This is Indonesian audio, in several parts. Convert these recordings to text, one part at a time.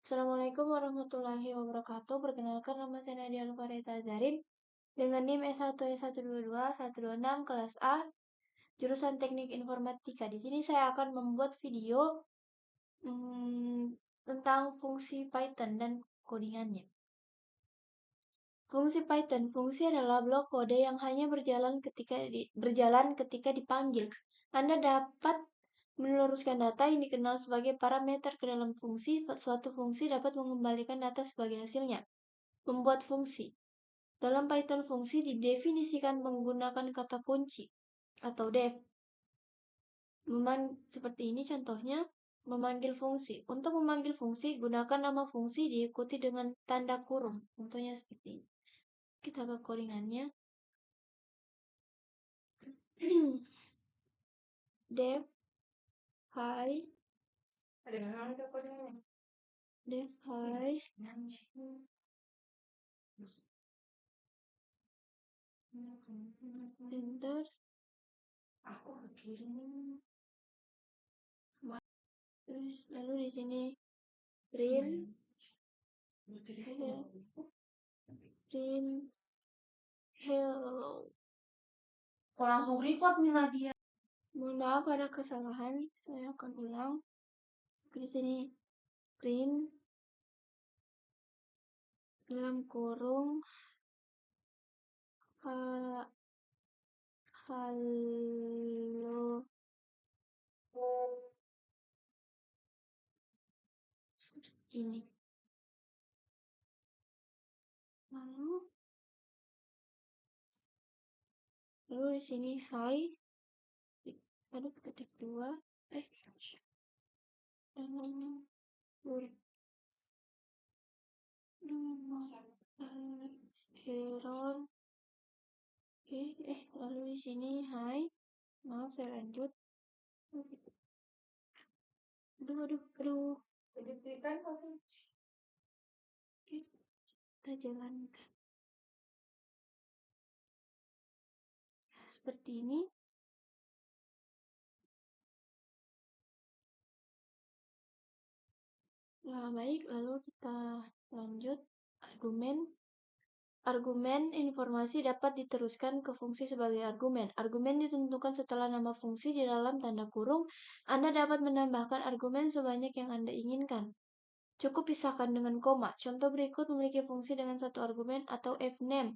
Assalamualaikum warahmatullahi wabarakatuh. Perkenalkan, nama saya Nadia Lukareta Zarin dengan NIM S1 S122 126 kelas A jurusan Teknik Informatika. Di sini saya akan membuat video tentang fungsi Python dan codingannya. Fungsi Python. Fungsi adalah blok kode yang hanya berjalan ketika dipanggil. Anda dapat meluruskan data yang dikenal sebagai parameter ke dalam fungsi. Suatu fungsi dapat mengembalikan data sebagai hasilnya. Membuat fungsi. Dalam Python, fungsi didefinisikan menggunakan kata kunci atau def. Seperti ini contohnya, memanggil fungsi. Untuk memanggil fungsi, gunakan nama fungsi diikuti dengan tanda kurung. Contohnya seperti ini. Kita ke codingannya. Def hi def hi enter terus lalu di sini print hello. Kok langsung record nih Nadia? Mohon maaf ada kesalahan, saya akan ulang. Di sini print dalam kurung halo. Seperti ini. Lalu di sini hi. Lalu ketik 2 Heron. Lalu di sini hi. Maaf, saya lanjut. Aduh. Editikan langsung. Kita jalankan. Seperti ini. Nah, baik, lalu kita lanjut argumen. Argumen informasi dapat diteruskan ke fungsi sebagai argumen. Argumen ditentukan setelah nama fungsi di dalam tanda kurung. Anda dapat menambahkan argumen sebanyak yang Anda inginkan. Cukup pisahkan dengan koma. Contoh berikut memiliki fungsi dengan satu argumen atau fname.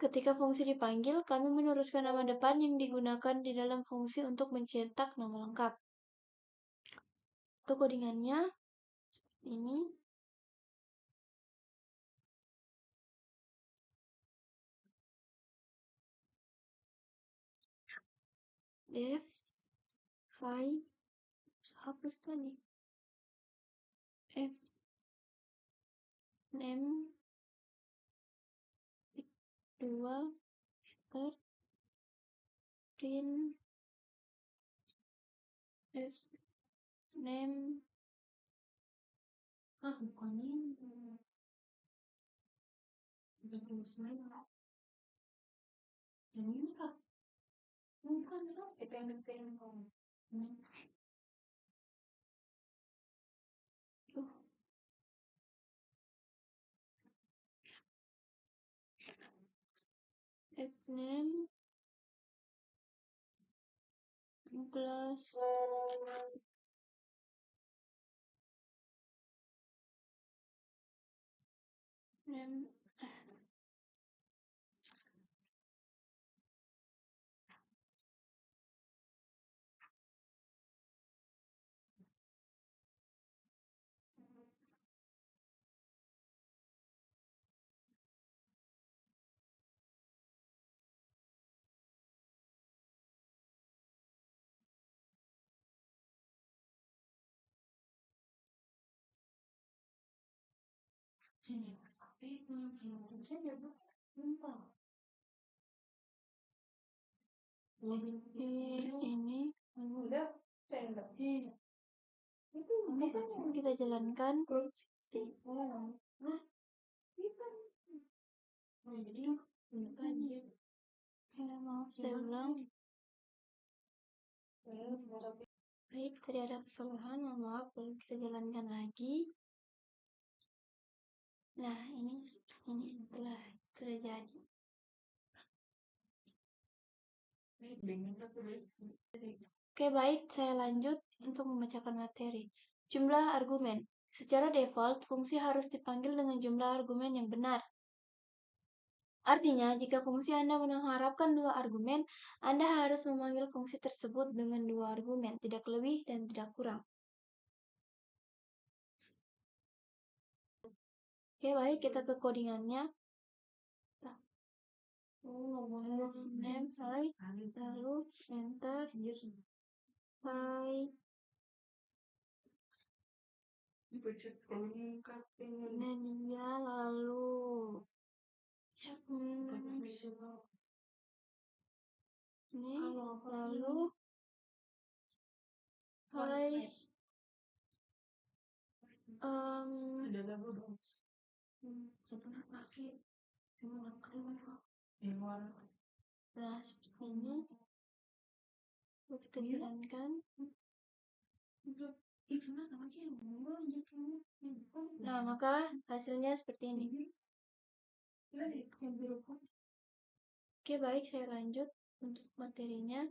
Ketika fungsi dipanggil, kami meneruskan nama depan yang digunakan di dalam fungsi untuk mencetak nama lengkap. Untuk codingannya seperti ini. Def hi hapus tadi f name 2 per print f name Bukan ini. Udah terus main. Yang ini kak. Bukan kan? Pendek-pendek kamu. fname plus name Sini. Tapi saya juga lupa. ini Udah. itu bisa kita jalankan Bisa. jadi maaf saya ulang. Baik, tadi ada kesalahan, mohon maaf, lalu kita jalankan lagi. Nah, ini telah sudah jadi. Oke, baik, saya lanjut untuk membacakan materi. Jumlah argumen. Secara default, fungsi harus dipanggil dengan jumlah argumen yang benar. Artinya, jika fungsi Anda mengharapkan 2 argumen, Anda harus memanggil fungsi tersebut dengan 2 argumen, tidak lebih dan tidak kurang. Oke, baik, kita ke codingannya. Name, hi, lalu enter, hi, media, lalu ini, lalu hi, nah seperti ini. Kita jalankan. Nah, maka hasilnya seperti ini. Oke, baik, saya lanjut untuk materinya.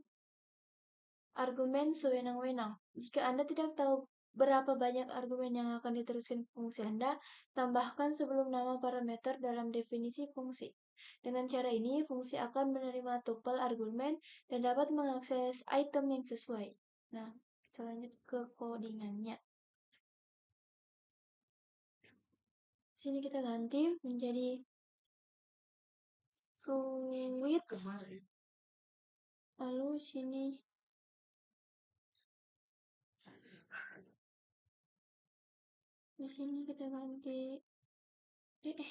Argumen sewenang-wenang. Jika Anda tidak tahu berapa banyak argumen yang akan diteruskan fungsi Anda, tambahkan sebelum nama parameter dalam definisi fungsi. Dengan cara ini, fungsi akan menerima tupel argumen dan dapat mengakses item yang sesuai. Nah, kita lanjut ke codingannya. Sini kita ganti menjadi fluid. Lalu sini di sini kita ganti ganti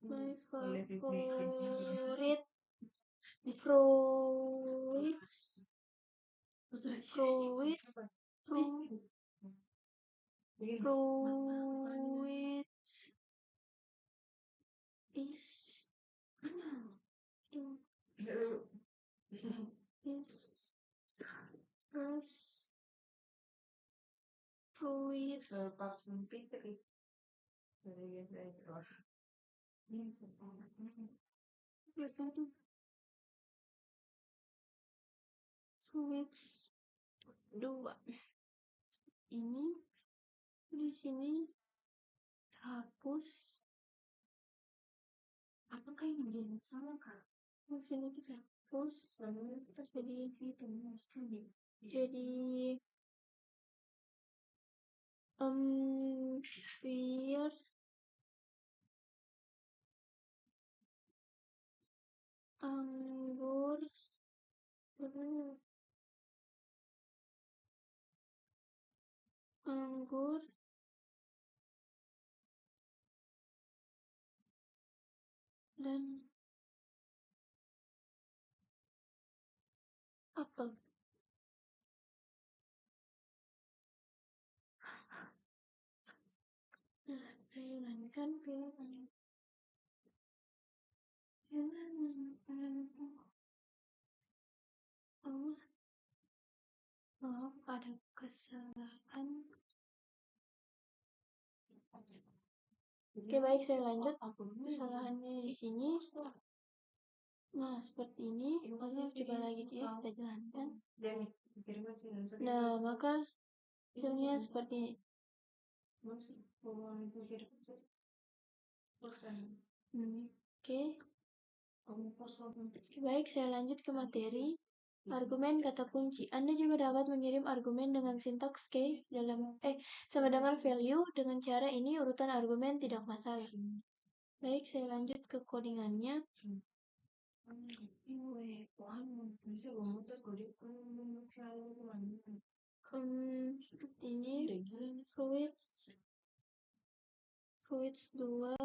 my favorite fruits is first fruits fruits 2. Ini di sini hapus. Apakah ini jadi salah kak? Di sini kita hapus jadi biar anggur dan apel. Nah, jalankan pilihan. Oh, maaf, ada kesalahan. Oke, baik, saya lanjut. Kesalahannya di sini. Nah, seperti ini. Lalu coba lagi kita jalankan. Nah, maka hasilnya seperti ini. Oke. Baik, saya lanjut ke materi. Argumen kata kunci. Anda juga dapat mengirim argumen dengan sintaks key dalam sama dengan value. Dengan cara ini urutan argumen tidak masalah. Baik, saya lanjut ke codingannya. Seperti ini fruits 2.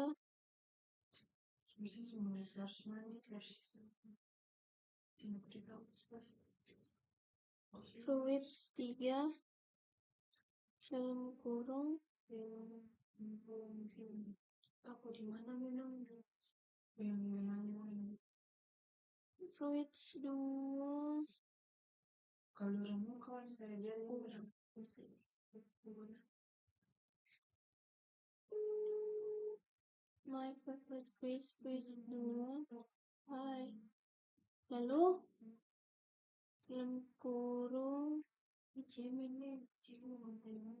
fluids 3 dalam kurung Aku di mana minum yang fluids 2 kalau ramu kawan saya jadi my favorite fluids 2 hai lalu dalam kurung fluids sama dengan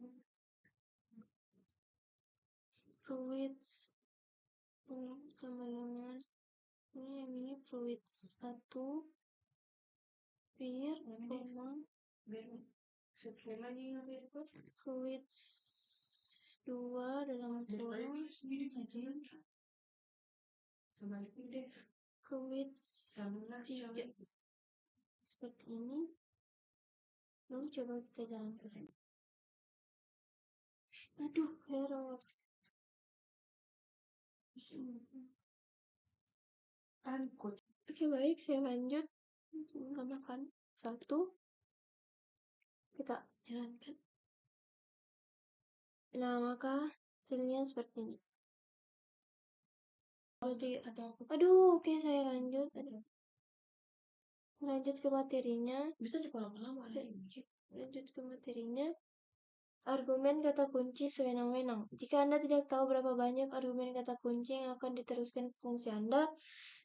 ini fluids 1 bir fluids 2 dalam kurung fluids 3 seperti ini. Lalu coba kita jalankan. Aduh, error. Oke, baik, saya lanjut. Tambahkan 1. Kita jalankan. Nah, maka hasilnya seperti ini. Aduh, oke, saya lanjut. Lanjut ke materinya. Bisa coba lama-lama. Lanjut ke materinya. Argumen kata kunci sewenang-wenang. Jika Anda tidak tahu berapa banyak argumen kata kunci yang akan diteruskan ke fungsi Anda,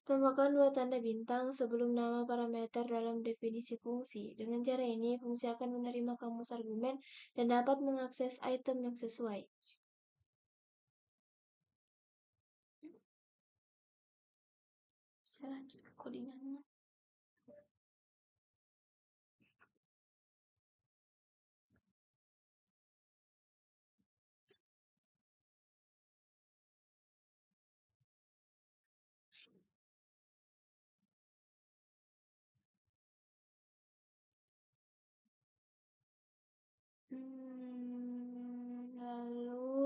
tambahkan 2 tanda bintang sebelum nama parameter dalam definisi fungsi. Dengan cara ini, fungsi akan menerima kamus argumen dan dapat mengakses item yang sesuai. Saya lanjut ke codingannya. Lalu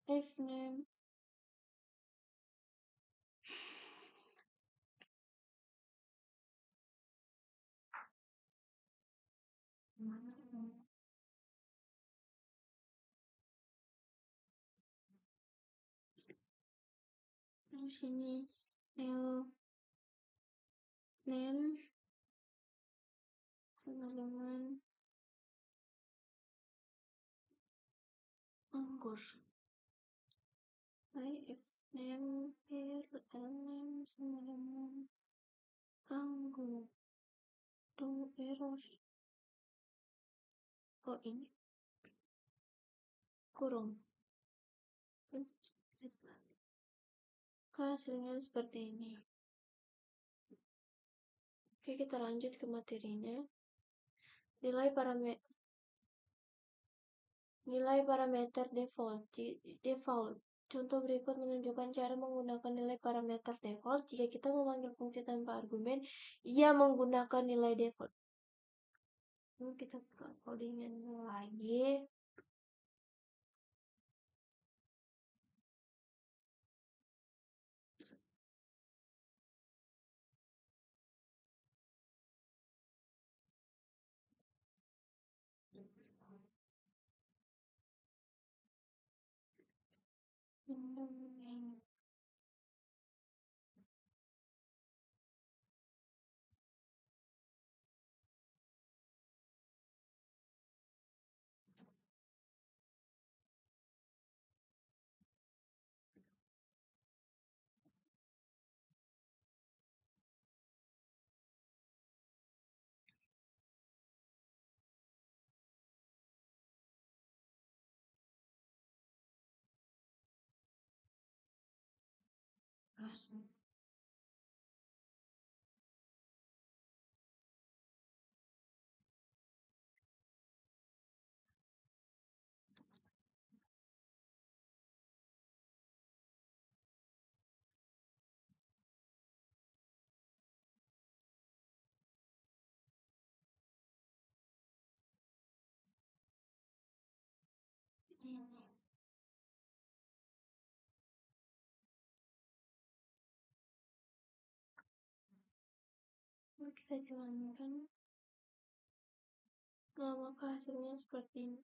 F-name terus sini L name sama dengan anggur. F name L name sama dengan anggur. Tunggu error. Oh ini kurung. Hasilnya seperti ini. Oke, kita lanjut ke materinya. Nilai parameter default. Contoh berikut menunjukkan cara menggunakan nilai parameter default. Jika kita memanggil fungsi tanpa argumen, ia menggunakan nilai default. Lalu kita buka codingan lagi. Kita jalankan. Nah, maka hasilnya seperti ini.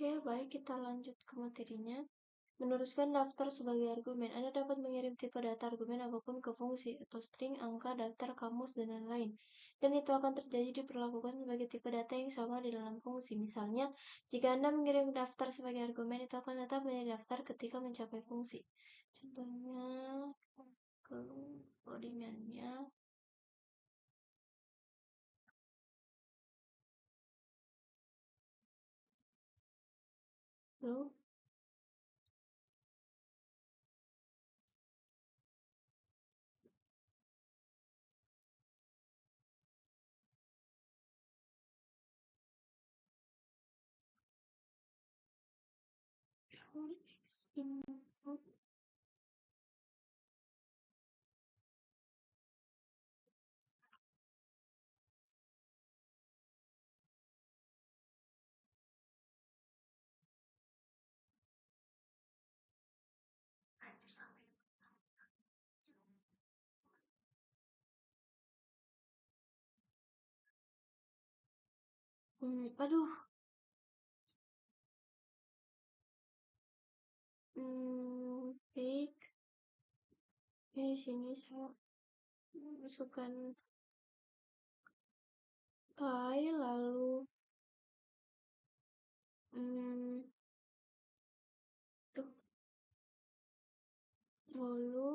Ya, baik, kita lanjut ke materinya. Meneruskan daftar sebagai argumen. Anda dapat mengirim tipe data argumen apapun ke fungsi atau string, angka, daftar, kamus, dan lain-lain. Dan itu akan terjadi diperlakukan sebagai tipe data yang sama di dalam fungsi. Misalnya, jika Anda mengirim daftar sebagai argumen, itu akan tetap menjadi daftar ketika mencapai fungsi. Contohnya, ke codingannya. Lalu, info. Aduh. Baik. Di sini saya masukkan file, lalu tuh, lalu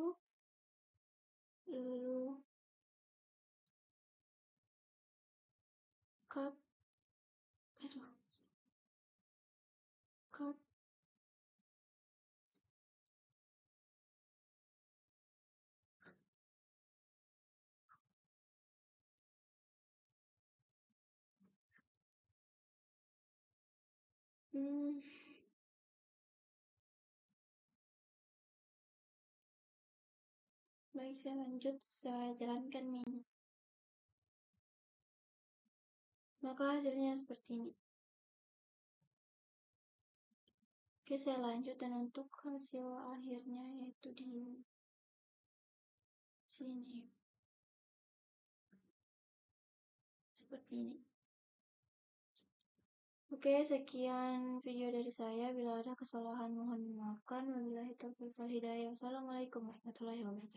cut, aduh, cut, baik, saya lanjut, saya jalankan ini. Maka hasilnya seperti ini. Oke, saya lanjut, dan untuk hasil akhirnya yaitu di sini. Seperti ini. Oke, sekian video dari saya. Bila ada kesalahan mohon dimaafkan. Wabillahi taufiq wal hidayah. Wassalamualaikum warahmatullahi wabarakatuh.